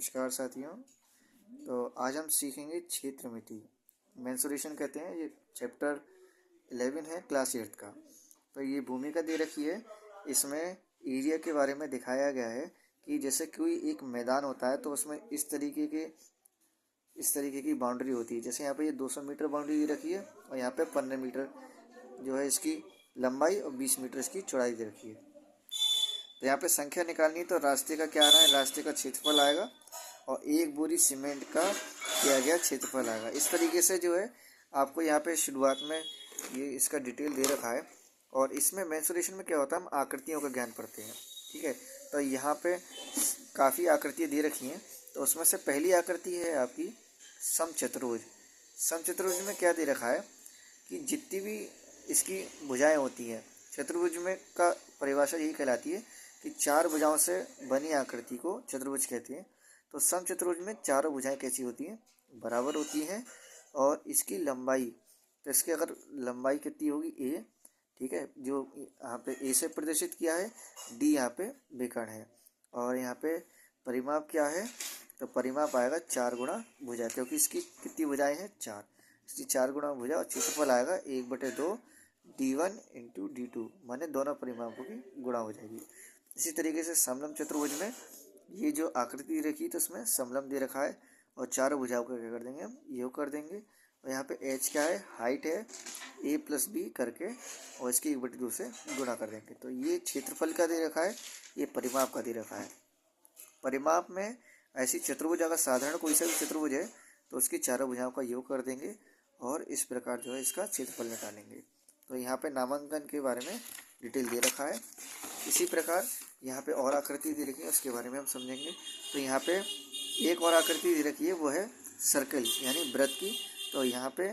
नमस्कार साथियों। तो आज हम सीखेंगे क्षेत्रमिति। मेंसुरेशन कहते हैं, ये चैप्टर 11 है क्लास 8 का। तो ये भूमिका दे रखी है, इसमें एरिया के बारे में दिखाया गया है कि जैसे कोई एक मैदान होता है तो उसमें इस तरीके की बाउंड्री होती है। जैसे यहाँ पे ये 200 मीटर बाउंड्री दे रखी है और यहाँ पे 15 मीटर जो है इसकी लंबाई और 20 मीटर इसकी चौड़ाई दे रखी है। तो यहाँ पे संख्या निकालनी, तो रास्ते का क्या आ रहा है, रास्ते का क्षेत्रफल आएगा और एक बोरी सीमेंट का किया गया क्षेत्रफल आएगा। इस तरीके से जो है आपको यहाँ पे शुरुआत में ये इसका डिटेल दे रखा है। और इसमें मेंसुरेशन में क्या होता है, हम आकृतियों का ज्ञान पढ़ते हैं, ठीक है। तो यहाँ पे काफ़ी आकृतियाँ दे रखी हैं, तो उसमें से पहली आकृति है आपकी समचतुर्भुज। समचतुर्भुज में क्या दे रखा है कि जितनी भी इसकी भुजाएं होती हैं, चतुर्भुज में का परिभाषा यही कहलाती है कि चार भुजाओं से बनी आकृति को चतुर्भुज कहते हैं। तो समचतुर्भुज में चारों भुजाएं कैसी होती हैं, बराबर होती हैं। और इसकी लंबाई, तो इसकी अगर लंबाई कितनी होगी, ए, ठीक है, जो यहाँ पे ए से प्रदर्शित किया है, डी यहाँ पे विकर्ण है। और यहाँ पे परिमाप क्या है, तो परिमाप आएगा 4 गुणा भुजा, क्योंकि इसकी कितनी भुजाएं हैं, 4। इसकी 4 गुणा भुजा और क्षेत्रफल आएगा 1/2 D1 इंटू D2, माने दोनों परिमापों की गुणा हो जाएगी। इसी तरीके से समलम चतुर्भुज में ये जो आकृति रखी, तो उसमें समलम दे रखा है और चारों भुजाओं का क्या कर देंगे, हम योग कर देंगे। और यहाँ पे एच क्या है, हाइट है, a + b करके और इसकी 1/2 से गुणा कर देंगे। तो ये क्षेत्रफल का दे रखा है, ये परिमाप का दे रखा है। परिमाप में ऐसी चतुर्भुज, अगर साधारण कोई सा भी चतुर्भुज है तो उसकी चारों भुजाओं का योग कर देंगे और इस प्रकार जो है इसका क्षेत्रफल निकालेंगे। तो यहाँ पे नामांकन के बारे में डिटेल दे रखा है। इसी प्रकार यहाँ पे और आकृति दे रखी है, उसके बारे में हम समझेंगे। तो यहाँ पे एक और आकृति दे रखी है, वो है सर्कल यानी वृत्त की। तो यहाँ पे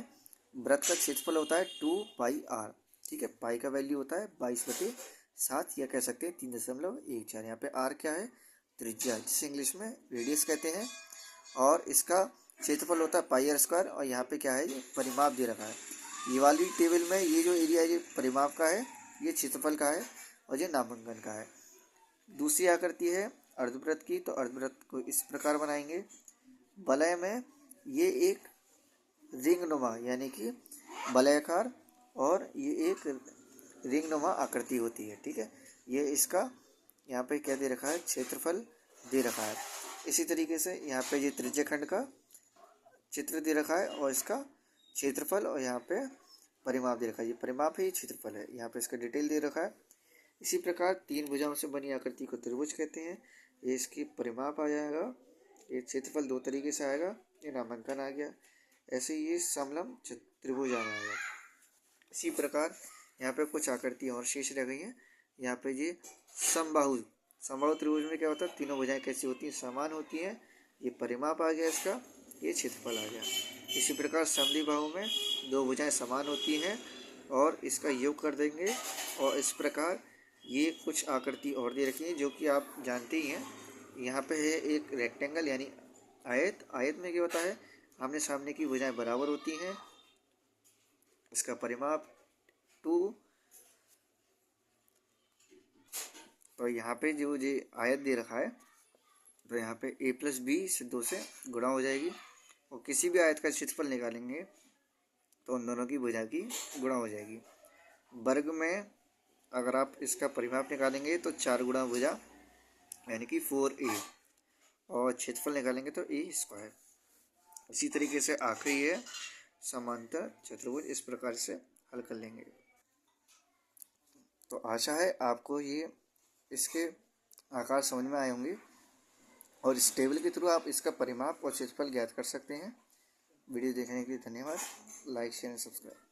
वृत्त का क्षेत्रफल होता है 2πr, ठीक है। पाई का वैल्यू होता है 22/7 या कह सकते हैं 3.14। यहाँ पे r क्या है, त्रिज्या, जिसे इंग्लिश में रेडियस कहते हैं। और इसका क्षेत्रफल होता है πr²। और यहाँ पे क्या है, ये परिमाप दे रखा है। ये वाली टेबल में ये जो एरिया है ये परिमाप का है, ये क्षेत्रफल का है और ये नामांकन का है। दूसरी आकृति है अर्धवृत्त की। तो अर्धवृत्त को इस प्रकार बनाएंगे। वलय में ये एक रिंगनुमा यानी कि वलयाकार और ये एक रिंगनुमा आकृति होती है, ठीक है। ये इसका यहाँ पे क्या दे रखा है, क्षेत्रफल दे रखा है। इसी तरीके से यहाँ पे ये त्रिज्यखंड का चित्र दे रखा है और इसका क्षेत्रफल, और यहाँ पे परिमाप दे रखा है। ये परिमाप है, ये क्षेत्रफल है, यहाँ पे इसका डिटेल दे रखा है। इसी प्रकार 3 भुजाओं से बनी आकृति को त्रिभुज कहते हैं। ये इसकी परिमाप आ जाएगा, ये क्षेत्रफल 2 तरीके से आएगा, ये नामांकन आ गया। ऐसे ये समलम त्रिभुज आ जाएगा। इसी प्रकार यहाँ पे कुछ आकृतियाँ और शेष रह गई हैं। यहाँ पे ये समबाहु त्रिभुज में क्या होता है, तीनों भुजाएं कैसी होती हैं, समान होती हैं। ये परिमाप आ गया इसका, ये क्षेत्रफल आ गया। इसी प्रकार समद्विबाहु में 2 भुजाएं समान होती हैं और इसका योग कर देंगे। और इस प्रकार ये कुछ आकृति और दे रखी है जो कि आप जानते ही हैं। यहाँ पे है एक रेक्टेंगल यानी आयत। आयत में क्या होता है, आमने सामने की भुजाएं बराबर होती हैं। इसका परिमाप 2। तो यहाँ पे जो आयत दे रखा है, तो यहाँ पे a + b से 2 से गुणा हो जाएगी। और किसी भी आयत का क्षेत्रफल निकालेंगे तो उन दोनों की भुजा की गुणा हो जाएगी। वर्ग में अगर आप इसका परिमाप निकालेंगे तो 4 गुणा भुजा यानी कि 4a, और क्षेत्रफल निकालेंगे तो a²। इसी तरीके से आखिरी है समांतर चतुर्भुज, इस प्रकार से हल कर लेंगे। तो आशा है आपको ये इसके आकार समझ में आए होंगे और इस टेबल के थ्रू आप इसका परिमाप और क्षेत्रफल ज्ञात कर सकते हैं। वीडियो देखने के लिए धन्यवाद। Like, share and subscribe.